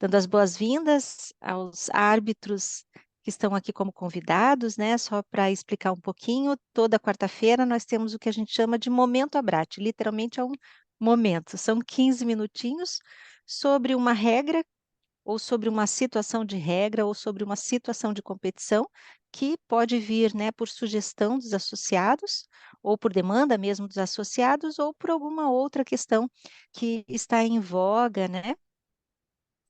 Dando as boas-vindas aos árbitros que estão aqui como convidados, né? Só para explicar um pouquinho, toda quarta-feira nós temos o que a gente chama de momento Abrat, literalmente é um momento, são 15 minutinhos sobre uma regra, ou sobre uma situação de regra, ou sobre uma situação de competição, que pode vir, né, por sugestão dos associados, ou por demanda mesmo dos associados, ou por alguma outra questão que está em voga, né?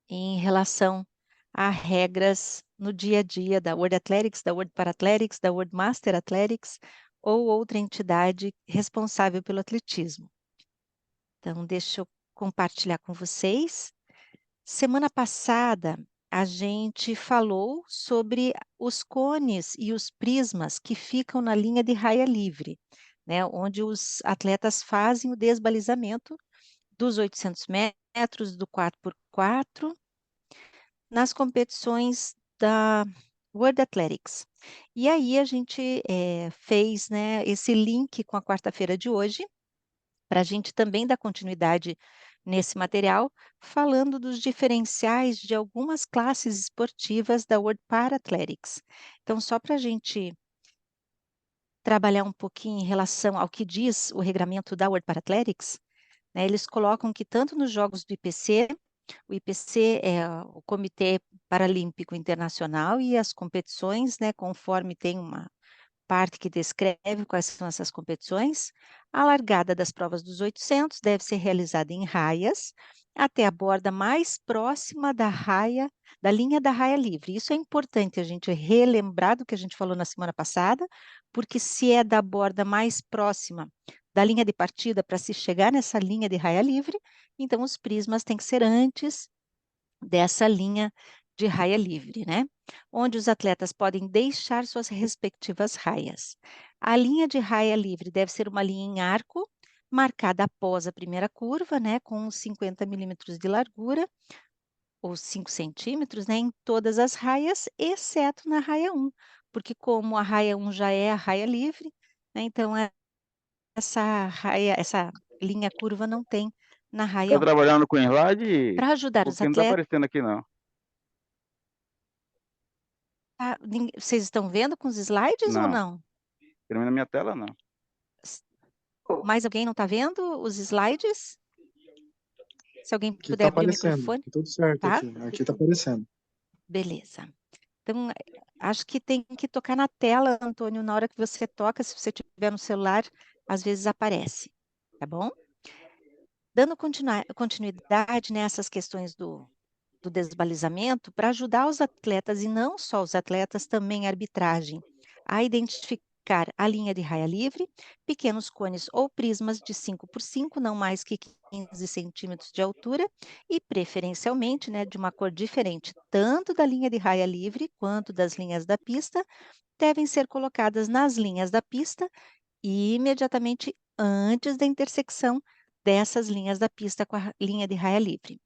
Em relação a regras no dia a dia da World Athletics, da World Parathletics, da World Master Athletics ou outra entidade responsável pelo atletismo. Então, deixa eu compartilhar com vocês. Semana passada, a gente falou sobre os cones e os prismas que ficam na linha de raia livre, né, onde os atletas fazem o desbalizamento dos 800 metros, do 4x4, nas competições da World Athletics. E aí a gente fez, né, esse link com a quarta-feira de hoje, para a gente também dar continuidade nesse material, falando dos diferenciais de algumas classes esportivas da World Parathletics. Então, só para a gente trabalhar um pouquinho em relação ao que diz o regramento da World Parathletics, né, eles colocam que tanto nos jogos do IPC, o IPC é o Comitê Paralímpico Internacional, e as competições, né, conforme tem uma parte que descreve quais são essas competições, a largada das provas dos 800 deve ser realizada em raias até a borda mais próxima da raia, da linha da raia livre. Isso é importante a gente relembrar do que a gente falou na semana passada, porque se é da borda mais próxima da linha de partida para se chegar nessa linha de raia livre, então os prismas têm que ser antes dessa linha de raia livre, né? Onde os atletas podem deixar suas respectivas raias. A linha de raia livre deve ser uma linha em arco, marcada após a primeira curva, né, com 50 milímetros de largura, ou 5 centímetros, né, em todas as raias, exceto na raia 1, porque como a raia 1 já é a raia livre, né, então essa raia, essa linha curva não tem na Tá raia 1. trabalhando com slide? Para ajudar os Porque não tá atletas, aparecendo aqui não. vocês estão vendo com os slides ou Não, não? pelo menos na minha tela não. Mais alguém não está vendo os slides? Se alguém Aqui puder tá abrir o aparecendo, microfone, tá tudo certo tá? aqui tá aparecendo. Beleza. Então, acho que tem que tocar na tela, Antônio, na hora que você toca, se você tiver no celular, às vezes aparece, tá bom? Dando continuidade nessas questões do desbalizamento, para ajudar os atletas, e não só os atletas, também a arbitragem, a identificar a linha de raia livre, pequenos cones ou prismas de 5 por 5, não mais que 15 centímetros de altura, e preferencialmente, né, de uma cor diferente, tanto da linha de raia livre quanto das linhas da pista, devem ser colocadas nas linhas da pista e imediatamente antes da intersecção dessas linhas da pista com a linha de raia livre.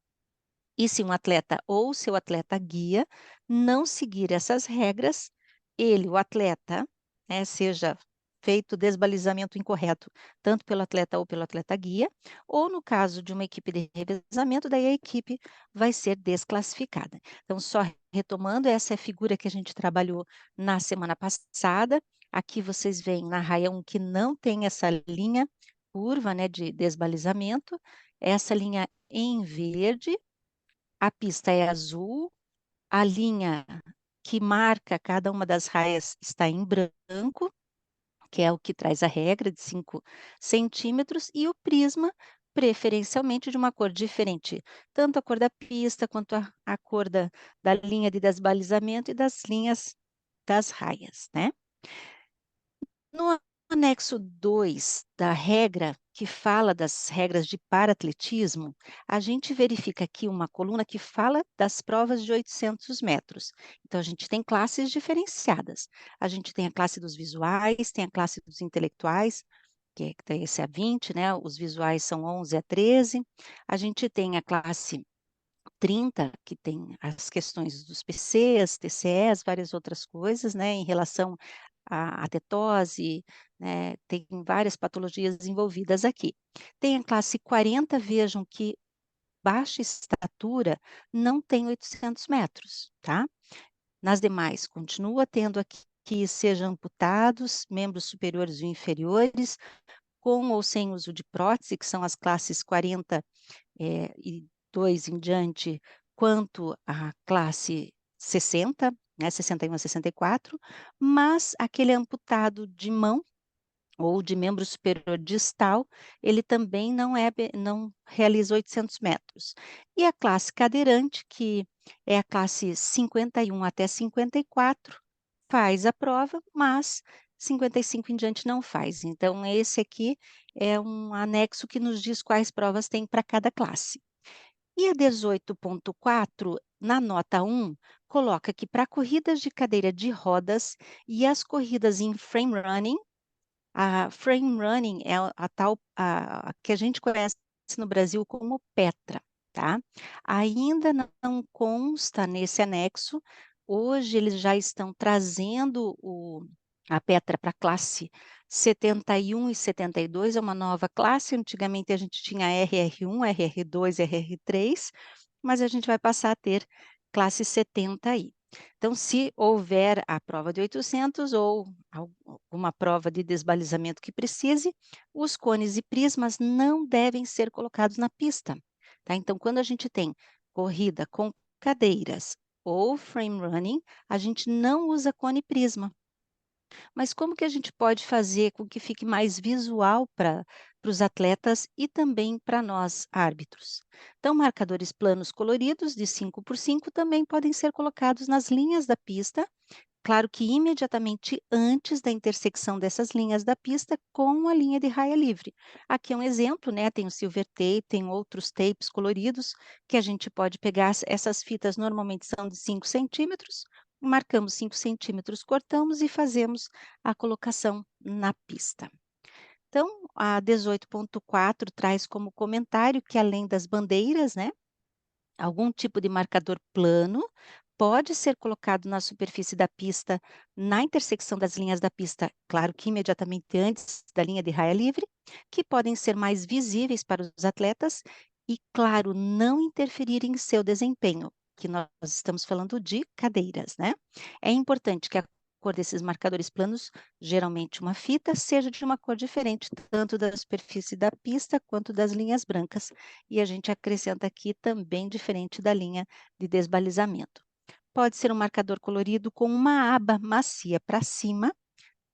E se um atleta ou seu atleta guia não seguir essas regras, ele, o atleta, né, seja feito o desbalizamento incorreto, tanto pelo atleta ou pelo atleta guia, ou no caso de uma equipe de revezamento, daí a equipe vai ser desclassificada. Então, só retomando, essa é a figura que a gente trabalhou na semana passada. Aqui vocês veem na raia 1 que não tem essa linha curva, né, de desbalizamento, essa linha em verde, a pista é azul, a linha que marca cada uma das raias está em branco, que é o que traz a regra de 5 centímetros, e o prisma, preferencialmente de uma cor diferente, tanto a cor da pista quanto a cor da linha de desbalizamento e das linhas das raias, né? No anexo 2 da regra, que fala das regras de paratletismo, a gente verifica aqui uma coluna que fala das provas de 800 metros. Então, a gente tem classes diferenciadas. A gente tem a classe dos visuais, tem a classe dos intelectuais, que tem esse a 20, né? Os visuais são 11 a 13. A gente tem a classe 30, que tem as questões dos PCs, TCEs, várias outras coisas, né, em relação à tetose, né, tem várias patologias envolvidas aqui. Tem a classe 40, vejam que baixa estatura não tem 800 metros, tá? Nas demais, continua tendo aqui que sejam amputados, membros superiores ou inferiores, com ou sem uso de prótese, que são as classes 40 e 2 em diante, quanto a classe 60, né, 61 a 64, mas aquele amputado de mão ou de membro superior distal, ele também não realiza 800 metros. E a classe cadeirante, que é a classe 51 até 54, faz a prova, mas 55 em diante não faz. Então, esse aqui é um anexo que nos diz quais provas tem para cada classe. E a 18.4, na nota 1, coloca que para corridas de cadeira de rodas e as corridas em frame running, a frame running é a tal a que a gente conhece no Brasil como Petra, tá. Ainda não consta nesse anexo, hoje eles já estão trazendo a Petra para a classe 71 e 72, é uma nova classe, antigamente a gente tinha RR1, RR2, RR3, mas a gente vai passar a ter classe 70 aí. Então, se houver a prova de 800 ou alguma prova de desbalizamento que precise, os cones e prismas não devem ser colocados na pista, tá? Então, quando a gente tem corrida com cadeiras ou frame running, a gente não usa cone e prisma. Mas como que a gente pode fazer com que fique mais visual para os atletas e também para nós árbitros? Então, marcadores planos coloridos de 5 por 5 também podem ser colocados nas linhas da pista, claro que imediatamente antes da intersecção dessas linhas da pista com a linha de raia livre. Aqui é um exemplo, né? Tem o silver tape, tem outros tapes coloridos que a gente pode pegar. Essas fitas normalmente são de 5 centímetros, marcamos 5 centímetros, cortamos e fazemos a colocação na pista. Então, a 18.4 traz como comentário que além das bandeiras, né? Algum tipo de marcador plano pode ser colocado na superfície da pista, na intersecção das linhas da pista, claro que imediatamente antes da linha de raia livre, que podem ser mais visíveis para os atletas e, claro, não interferir em seu desempenho, que nós estamos falando de cadeiras, né? É importante que a cor desses marcadores planos, geralmente uma fita, seja de uma cor diferente, tanto da superfície da pista quanto das linhas brancas, e a gente acrescenta aqui também diferente da linha de desbalizamento. Pode ser um marcador colorido com uma aba macia para cima,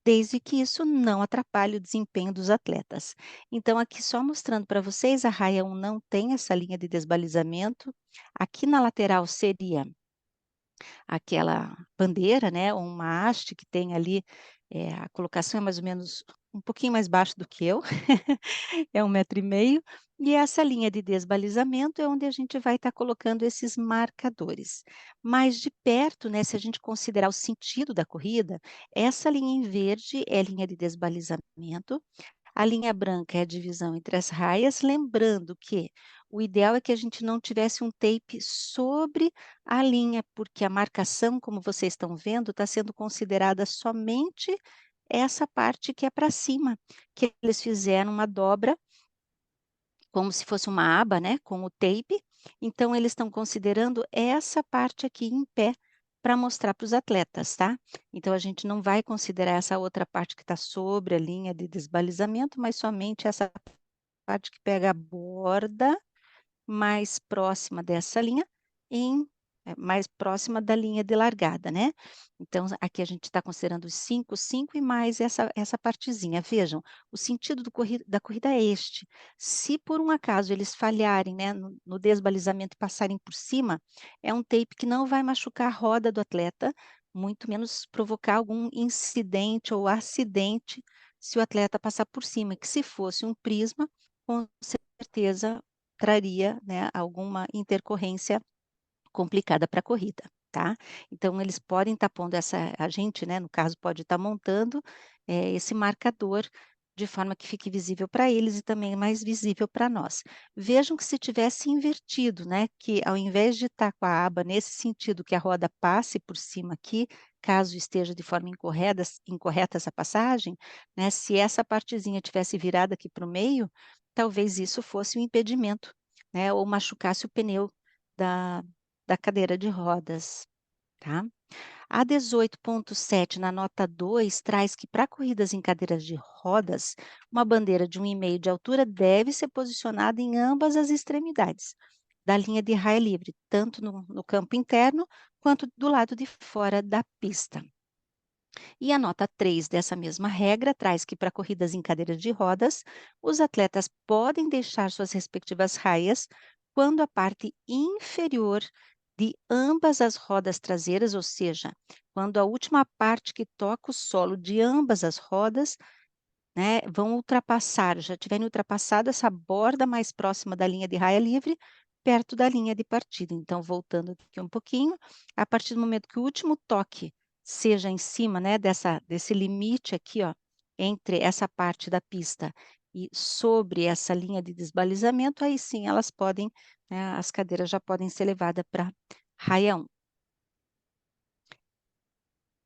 desde que isso não atrapalhe o desempenho dos atletas. Então, aqui só mostrando para vocês, a raia 1 não tem essa linha de desbalizamento. Aqui na lateral seria aquela bandeira, né, ou uma haste que tem ali, a colocação é mais ou menos um pouquinho mais baixo do que eu, é 1,5 m, e essa linha de desbalizamento é onde a gente vai estar colocando esses marcadores. Mais de perto, né, se a gente considerar o sentido da corrida, essa linha em verde é linha de desbalizamento, a linha branca é a divisão entre as raias, lembrando que o ideal é que a gente não tivesse um tape sobre a linha, porque a marcação, como vocês estão vendo, está sendo considerada somente essa parte que é para cima, que eles fizeram uma dobra como se fosse uma aba, né, com o tape, então eles estão considerando essa parte aqui em pé para mostrar para os atletas, tá? Então a gente não vai considerar essa outra parte que está sobre a linha de desbalizamento, mas somente essa parte que pega a borda mais próxima dessa linha, mais próxima da linha de largada, né. Então, aqui a gente está considerando os 5, 5 e mais essa partezinha. Vejam, o sentido da corrida é este. Se por um acaso eles falharem, né, no desbalizamento e passarem por cima, é um tape que não vai machucar a roda do atleta, muito menos provocar algum incidente ou acidente se o atleta passar por cima, que se fosse um prisma, com certeza traria, né, alguma intercorrência complicada para a corrida, tá. Então eles podem estar pondo a gente, né, no caso, pode estar montando, esse marcador de forma que fique visível para eles e também mais visível para nós. Vejam que se tivesse invertido, né, que ao invés de estar com a aba nesse sentido, que a roda passe por cima aqui, caso esteja de forma incorreta essa passagem, né, se essa partezinha tivesse virada aqui para o meio, talvez isso fosse um impedimento né, ou machucasse o pneu da, da cadeira de rodas, tá? A 18.7, na nota 2, traz que para corridas em cadeiras de rodas, uma bandeira de 1,5 de altura deve ser posicionada em ambas as extremidades da linha de raia livre, tanto no campo interno quanto do lado de fora da pista. E a nota 3 dessa mesma regra traz que para corridas em cadeiras de rodas, os atletas podem deixar suas respectivas raias quando a parte inferior de ambas as rodas traseiras, ou seja, quando a última parte que toca o solo de ambas as rodas, né, vão ultrapassar, já tiverem ultrapassado essa borda mais próxima da linha de raia livre, perto da linha de partida. Então, voltando aqui um pouquinho, a partir do momento que o último toque seja em cima, né, desse limite aqui, ó, entre essa parte da pista e sobre essa linha de desbalizamento, aí sim elas podem, né, as cadeiras já podem ser levadas para raia 1.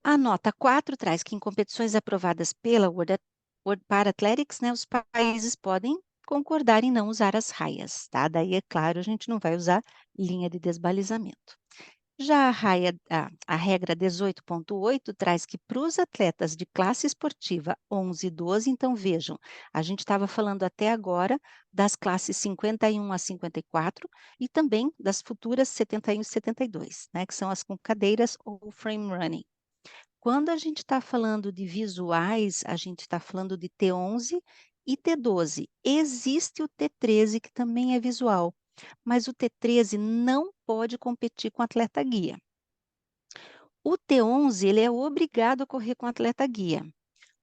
A nota 4 traz que em competições aprovadas pela World Parathletics, né, os países podem concordar em não usar as raias, tá? Daí, é claro, a gente não vai usar linha de desbalizamento. Já a regra 18.8 traz que para os atletas de classe esportiva 11 e 12, então vejam, a gente estava falando até agora das classes 51 a 54 e também das futuras 71 e 72, né, que são as com cadeiras ou frame running. Quando a gente está falando de visuais, a gente está falando de T11 e T12. Existe o T13, que também é visual, mas o T13 não pode competir com atleta guia. O T11, ele é obrigado a correr com atleta guia.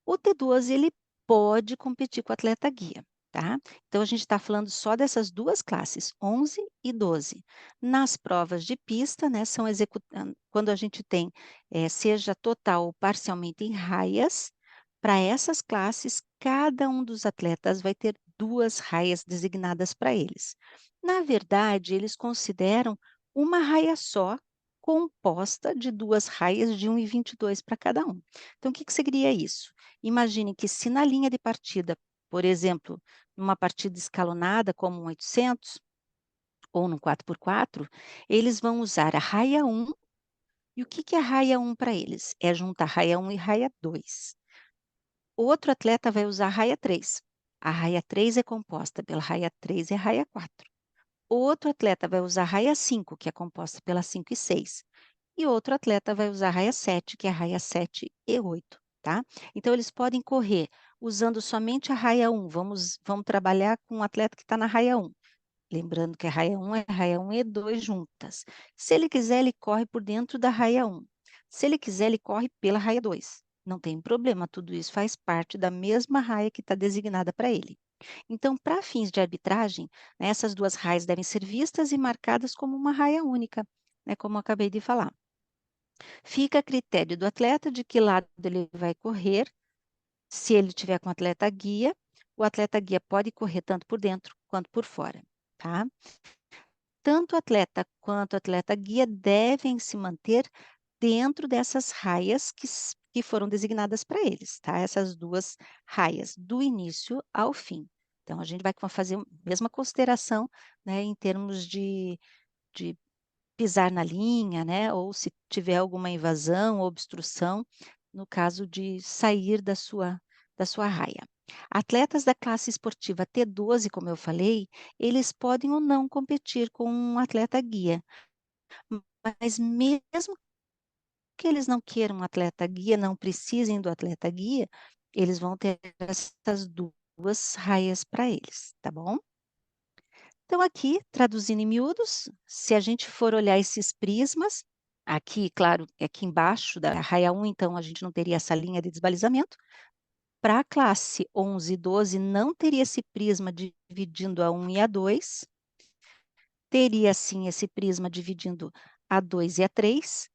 O T12 ele pode competir com o atleta guia, tá? Então a gente está falando só dessas duas classes, 11 e 12. Nas provas de pista, né, são quando a gente tem, seja total ou parcialmente em raias, para essas classes, cada um dos atletas vai ter duas raias designadas para eles. Na verdade, eles consideram uma raia só, composta de duas raias de 1,22 para cada um. Então, o que seria isso? Imagine que se na linha de partida, por exemplo, numa partida escalonada como um 800 ou no 4x4, eles vão usar a raia 1. E o que é a raia 1 para eles? É juntar raia 1 e raia 2. O outro atleta vai usar a raia 3. A raia 3 é composta pela raia 3 e a raia 4. O outro atleta vai usar a raia 5, que é composta pela 5 e 6. E outro atleta vai usar a raia 7, que é a raia 7 e 8, tá? Então, eles podem correr usando somente a raia 1. Vamos trabalhar com um atleta que está na raia 1. Lembrando que a raia 1 é a raia 1 e 2 juntas. Se ele quiser, ele corre por dentro da raia 1. Se ele quiser, ele corre pela raia 2. Não tem problema, tudo isso faz parte da mesma raia que está designada para ele. Então, para fins de arbitragem, né, essas duas raias devem ser vistas e marcadas como uma raia única, né, como eu acabei de falar. Fica a critério do atleta de que lado ele vai correr. Se ele tiver com atleta guia, o atleta guia pode correr tanto por dentro quanto por fora, tá? Tanto o atleta quanto o atleta guia devem se manter dentro dessas raias que foram designadas para eles, tá? Essas duas raias, do início ao fim. Então, a gente vai fazer a mesma consideração, né, em termos de pisar na linha, né, ou se tiver alguma invasão ou obstrução, no caso de sair da sua raia. Atletas da classe esportiva T12, como eu falei, eles podem ou não competir com um atleta guia, mas mesmo que eles não queiram um atleta guia, não precisem do atleta guia, eles vão ter essas duas raias para eles, tá bom? Então, aqui, traduzindo em miúdos, se a gente for olhar esses prismas, aqui, claro, aqui embaixo da raia 1, então, a gente não teria essa linha de desbalizamento. Para a classe 11 e 12, não teria esse prisma dividindo a 1 e a 2. Teria, sim, esse prisma dividindo a 2 e a 3.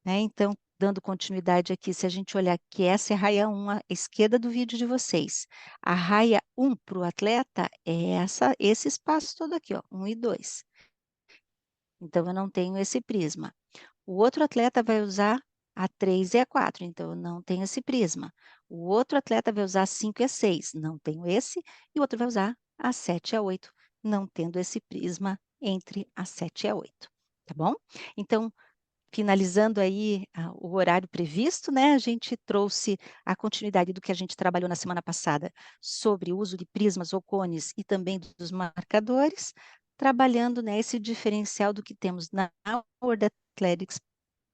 Né? Então, dando continuidade aqui, se a gente olhar que essa é a raia 1 à esquerda do vídeo de vocês. A raia 1 para o atleta é esse espaço todo aqui, ó, 1 e 2. Então, eu não tenho esse prisma. O outro atleta vai usar a 3 e a 4, então eu não tenho esse prisma. O outro atleta vai usar a 5 e a 6, não tenho esse. E o outro vai usar a 7 e a 8, não tendo esse prisma entre as 7 e a 8, tá bom? Então, finalizando aí o horário previsto, né, a gente trouxe a continuidade do que a gente trabalhou na semana passada sobre o uso de prismas ou cones e também dos marcadores, trabalhando, né, esse diferencial do que temos na World Athletics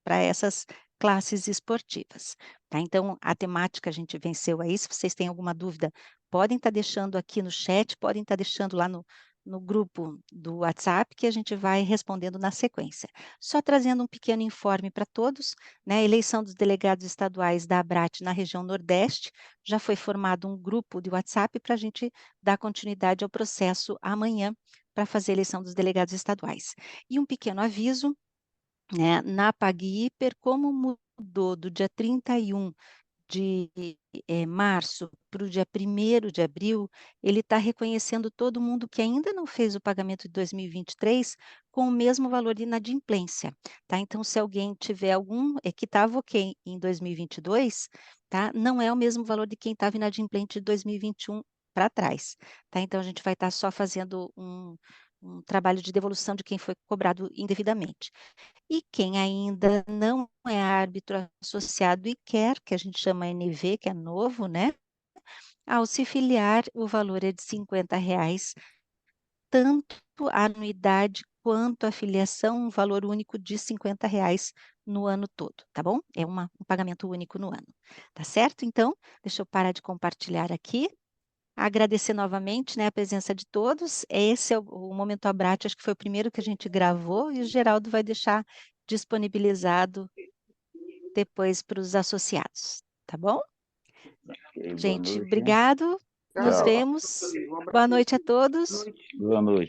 para essas classes esportivas, tá? Então, a temática a gente venceu aí, se vocês têm alguma dúvida, podem estar deixando aqui no chat, podem estar deixando lá no grupo do WhatsApp, que a gente vai respondendo na sequência. Só trazendo um pequeno informe para todos, né, a eleição dos delegados estaduais da ABRAT na região Nordeste, já foi formado um grupo de WhatsApp para a gente dar continuidade ao processo amanhã, para fazer a eleição dos delegados estaduais. E um pequeno aviso, né, na PagHiper, como mudou do dia 31 de março para o dia 1º de abril, ele está reconhecendo todo mundo que ainda não fez o pagamento de 2023 com o mesmo valor de inadimplência, tá? Então, se alguém tiver algum que estava ok em 2022, tá? Não é o mesmo valor de quem estava inadimplente de 2021 para trás, tá? Então, a gente vai estar só fazendo um trabalho de devolução de quem foi cobrado indevidamente. E quem ainda não é árbitro associado e quer, que a gente chama NV, que é novo, né? Ao se filiar, o valor é de R$ 50, tanto a anuidade quanto a filiação, um valor único de R$ 50 no ano todo, tá bom? É um pagamento único no ano, tá certo? Então, deixa eu parar de compartilhar aqui. Agradecer novamente, né, a presença de todos. Esse é o Momento Abrat, acho que foi o primeiro que a gente gravou e o Geraldo vai deixar disponibilizado depois para os associados, tá bom? Ok, boa Gente, noite. obrigado. Nos Tchau. vemos. Boa noite a todos. Boa noite.